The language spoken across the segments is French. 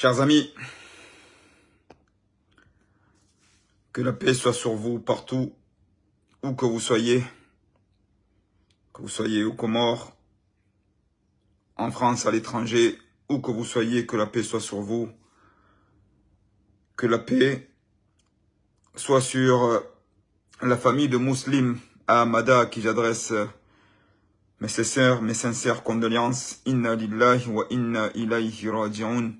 Chers amis, que la paix soit sur vous partout, où que vous soyez aux Comores, en France, à l'étranger, où que vous soyez, que la paix soit sur vous, que la paix soit sur la famille de Muslim à Hamada, à qui j'adresse mes sincères condoléances. Inna lillahi wa inna ilayhi raji'un.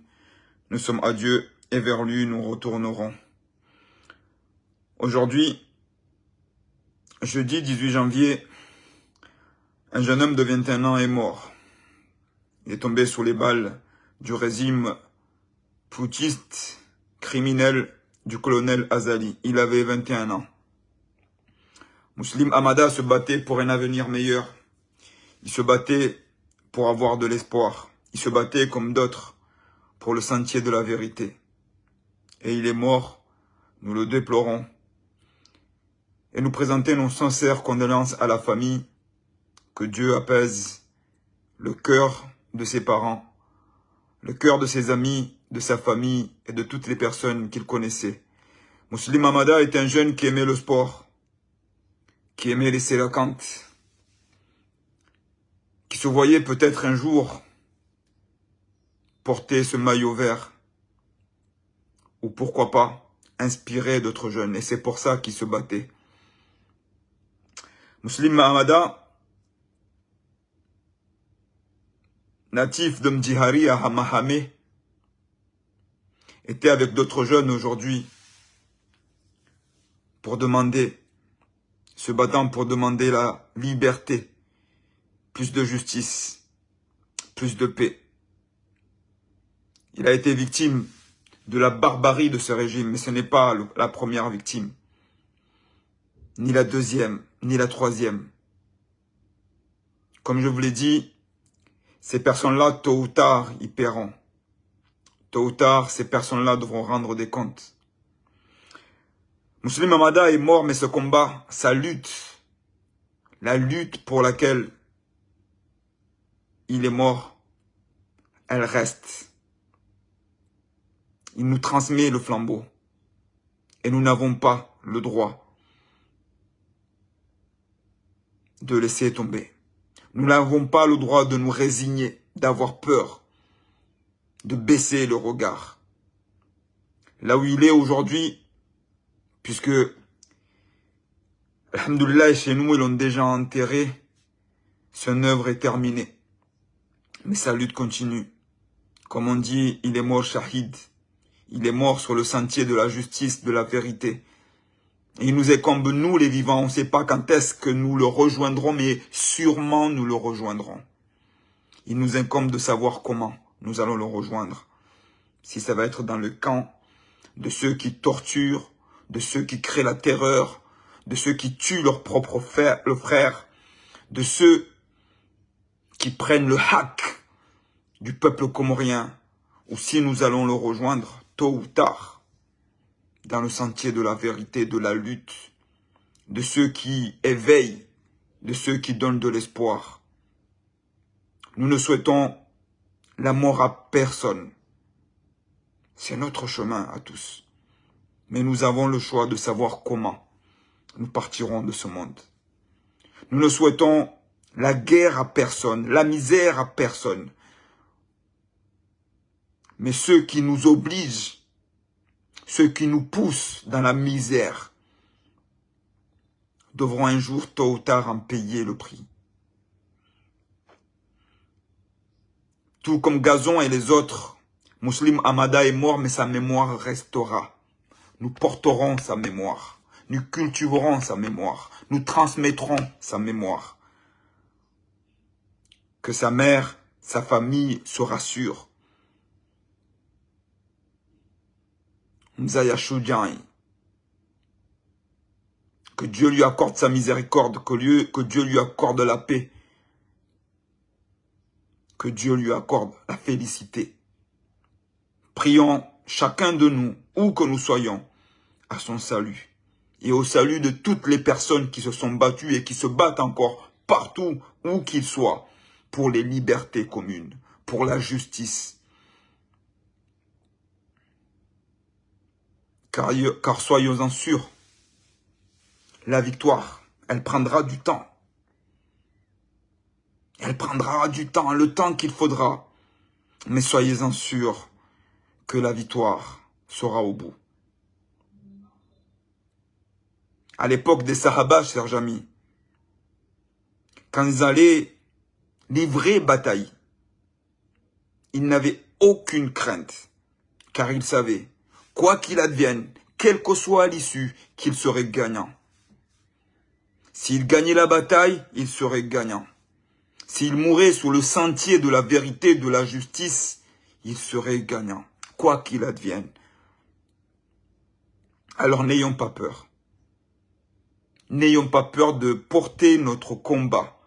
Nous sommes à Dieu et vers lui nous retournerons. Aujourd'hui, jeudi 18 janvier, un jeune homme de 21 ans est mort. Il est tombé sous les balles du régime putschiste criminel du colonel Azali. Il avait 21 ans. Muslim Hamada se battait pour un avenir meilleur. Il se battait pour avoir de l'espoir. Il se battait comme d'autres pour le sentier de la vérité. Et il est mort, nous le déplorons. Et nous présentons nos sincères condoléances à la famille. Que Dieu apaise le cœur de ses parents, le cœur de ses amis, de sa famille et de toutes les personnes qu'il connaissait. Muslim Hamada est un jeune qui aimait le sport, qui aimait les sélacantes, qui se voyait peut-être un jour porter ce maillot vert, ou pourquoi pas inspirer d'autres jeunes. Et c'est pour ça qu'il se battait. Muslim Hamada, natif de Mdjihari à Hamahame, était avec d'autres jeunes aujourd'hui pour demander, se battant pour demander la liberté, plus de justice, plus de paix. Il a été victime de la barbarie de ce régime, mais ce n'est pas la première victime, ni la deuxième, ni la troisième. Comme je vous l'ai dit, ces personnes-là, tôt ou tard, ils paieront. Tôt ou tard, ces personnes-là devront rendre des comptes. Muslim Hamada est mort, mais ce combat, sa lutte, la lutte pour laquelle il est mort, elle reste. Il nous transmet le flambeau. Et nous n'avons pas le droit de laisser tomber. Nous n'avons pas le droit de nous résigner, d'avoir peur, de baisser le regard. Là où il est aujourd'hui, puisque, alhamdoulilah, chez nous, ils l'ont déjà enterré, son œuvre est terminée. Mais sa lutte continue. Comme on dit, il est mort shahid. Il est mort sur le sentier de la justice, de la vérité. Et il nous incombe, nous les vivants, on ne sait pas quand est-ce que nous le rejoindrons, mais sûrement nous le rejoindrons. Il nous incombe de savoir comment nous allons le rejoindre. Si ça va être dans le camp de ceux qui torturent, de ceux qui créent la terreur, de ceux qui tuent leur propre frère, de ceux qui prennent le hack du peuple comorien, ou si nous allons le rejoindre tôt ou tard, dans le sentier de la vérité, de la lutte, de ceux qui éveillent, de ceux qui donnent de l'espoir. Nous ne souhaitons la mort à personne. C'est notre chemin à tous. Mais nous avons le choix de savoir comment nous partirons de ce monde. Nous ne souhaitons la guerre à personne, la misère à personne. Mais ceux qui nous obligent, ceux qui nous poussent dans la misère, devront un jour, tôt ou tard, en payer le prix. Tout comme Gazon et les autres, Muslim Hamada est mort, mais sa mémoire restera. Nous porterons sa mémoire. Nous cultiverons sa mémoire. Nous transmettrons sa mémoire. Que sa mère, sa famille se rassurent. Que Dieu lui accorde sa miséricorde, que Dieu lui accorde la paix, que Dieu lui accorde la félicité. Prions chacun de nous, où que nous soyons, à son salut et au salut de toutes les personnes qui se sont battues et qui se battent encore partout où qu'ils soient pour les libertés communes, pour la justice. car soyons-en sûrs, la victoire, elle prendra du temps. Elle prendra du temps, le temps qu'il faudra. Mais soyez-en sûrs que la victoire sera au bout. À l'époque des Sahaba, chers amis, quand ils allaient livrer bataille, ils n'avaient aucune crainte, car ils savaient, quoi qu'il advienne, quelle que soit l'issue, qu'ils seraient gagnants. S'ils gagnaient la bataille, ils seraient gagnants. S'ils mouraient sur le sentier de la vérité, de la justice, ils seraient gagnants, quoi qu'il advienne. Alors n'ayons pas peur. N'ayons pas peur de porter notre combat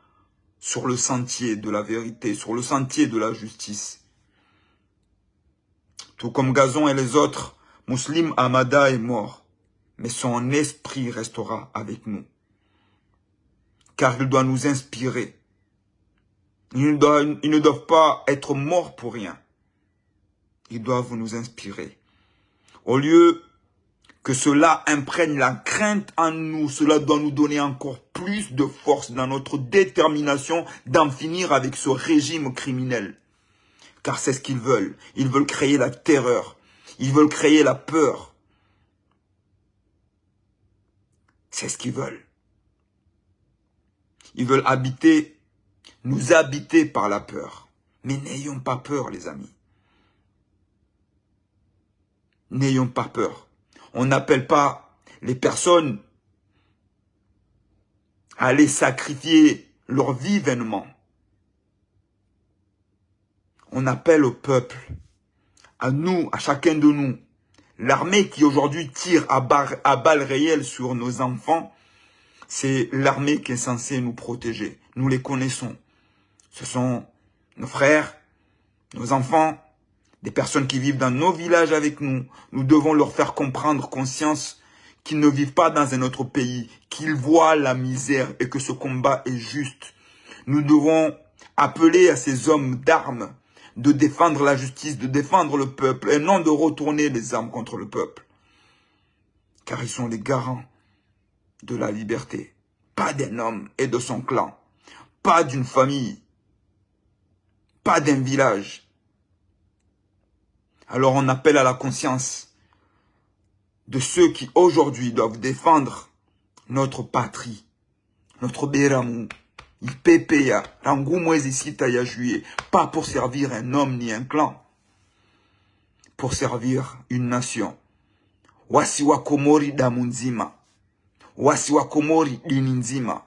sur le sentier de la vérité, sur le sentier de la justice. Tout comme Gazon et les autres, Muslim Hamada est mort, mais son esprit restera avec nous. Car il doit nous inspirer. Ils ne doivent pas être morts pour rien. Ils doivent nous inspirer. Au lieu que cela imprègne la crainte en nous, cela doit nous donner encore plus de force dans notre détermination d'en finir avec ce régime criminel. Car c'est ce qu'ils veulent. Ils veulent créer la terreur. Ils veulent créer la peur. C'est ce qu'ils veulent. Ils veulent nous habiter par la peur. Mais n'ayons pas peur, les amis. N'ayons pas peur. On n'appelle pas les personnes à aller sacrifier leur vie vainement. On appelle au peuple, à nous, à chacun de nous. L'armée qui aujourd'hui tire à balles réelles sur nos enfants, c'est l'armée qui est censée nous protéger. Nous les connaissons. Ce sont nos frères, nos enfants, des personnes qui vivent dans nos villages avec nous. Nous devons leur faire comprendre conscience qu'ils ne vivent pas dans un autre pays, qu'ils voient la misère et que ce combat est juste. Nous devons appeler à ces hommes d'armes de défendre la justice, de défendre le peuple et non de retourner les armes contre le peuple. Car ils sont les garants de la liberté. Pas d'un homme et de son clan. Pas d'une famille. Pas d'un village. Alors on appelle à la conscience de ceux qui aujourd'hui doivent défendre notre patrie, notre Béramou, Ipepeya, Rangoumouezisita Yajuye, pas pour servir un homme ni un clan, pour servir une nation. Wasiwa Komori Damunzima, Wasiwa Komori Dininzima.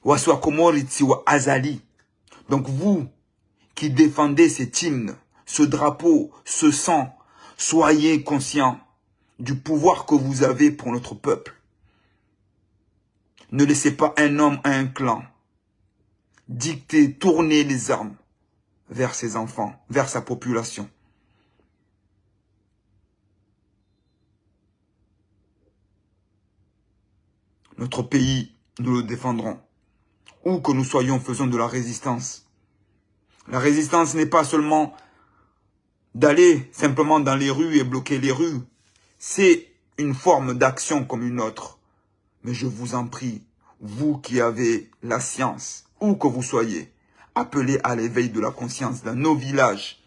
Wasiwa Komori Tsiwa Azali. Donc vous qui défendez cet hymne, ce drapeau, ce sang, soyez conscients du pouvoir que vous avez pour notre peuple. Ne laissez pas un homme à un clan dicter, tourner les armes vers ses enfants, vers sa population. Notre pays, nous le défendrons. Où que nous soyons, faisons de la résistance. La résistance n'est pas seulement d'aller simplement dans les rues et bloquer les rues. C'est une forme d'action comme une autre. Mais je vous en prie, vous qui avez la science, où que vous soyez, appelez à l'éveil de la conscience dans nos villages,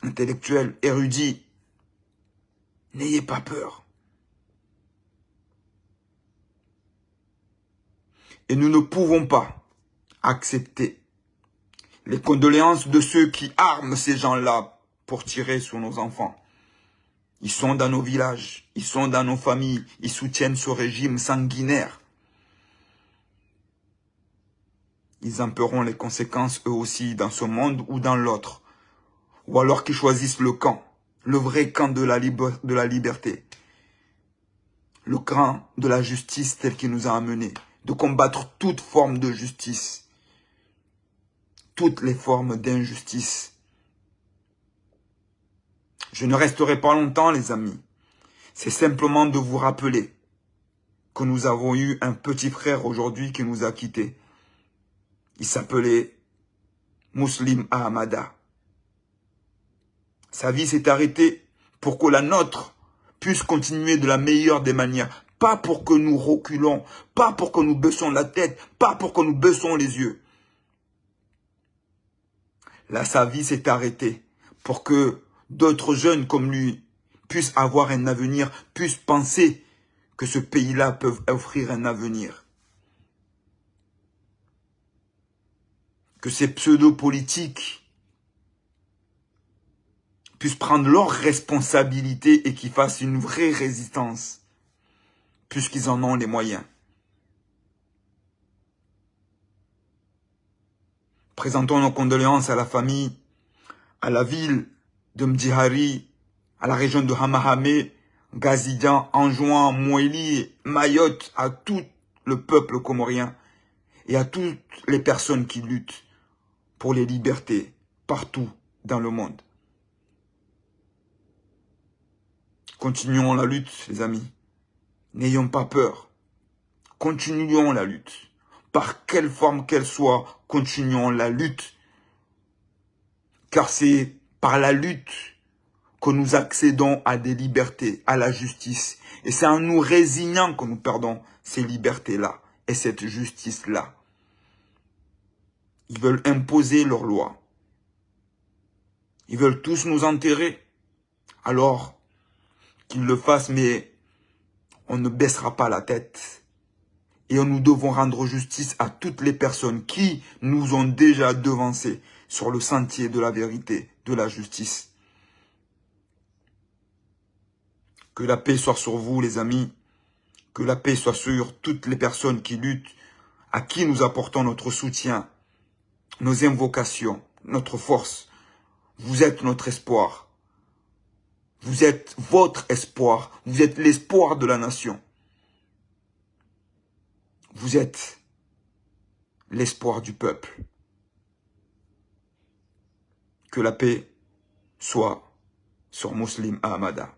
intellectuels, érudits. N'ayez pas peur. Et nous ne pouvons pas accepter les condoléances de ceux qui arment ces gens-là pour tirer sur nos enfants. Ils sont dans nos villages, ils sont dans nos familles, ils soutiennent ce régime sanguinaire. Ils en paieront les conséquences eux aussi dans ce monde ou dans l'autre. Ou alors qu'ils choisissent le camp, le vrai camp de la liberté. Le camp de la justice tel qu'il nous a amenés. De combattre toute forme de justice. Toutes les formes d'injustice. Je ne resterai pas longtemps, les amis. C'est simplement de vous rappeler que nous avons eu un petit frère aujourd'hui qui nous a quittés. Il s'appelait Muslim Hamada. Sa vie s'est arrêtée pour que la nôtre puisse continuer de la meilleure des manières. Pas pour que nous reculons, pas pour que nous baissons la tête, pas pour que nous baissons les yeux. Là, sa vie s'est arrêtée pour que d'autres jeunes comme lui puissent avoir un avenir, puissent penser que ce pays-là peut offrir un avenir. Que ces pseudo-politiques puissent prendre leurs responsabilités et qu'ils fassent une vraie résistance, puisqu'ils en ont les moyens. Présentons nos condoléances à la famille, à la ville de Mdjihari, à la région de Hamahame, Gazidian, Anjouan, Mouéli, Mayotte, à tout le peuple comorien et à toutes les personnes qui luttent pour les libertés partout dans le monde. Continuons la lutte, les amis. N'ayons pas peur. Continuons la lutte. Par quelle forme qu'elle soit, continuons la lutte. Car c'est par la lutte que nous accédons à des libertés, à la justice. Et c'est en nous résignant que nous perdons ces libertés-là et cette justice-là. Ils veulent imposer leurs lois. Ils veulent tous nous enterrer. Alors, qu'ils le fassent, mais on ne baissera pas la tête. Et nous devons rendre justice à toutes les personnes qui nous ont déjà devancés sur le sentier de la vérité, de la justice. Que la paix soit sur vous, les amis. Que la paix soit sur toutes les personnes qui luttent, à qui nous apportons notre soutien, nos invocations, notre force. Vous êtes notre espoir. Vous êtes votre espoir. Vous êtes l'espoir de la nation. Vous êtes l'espoir du peuple. Que la paix soit sur Muslim Ahmada.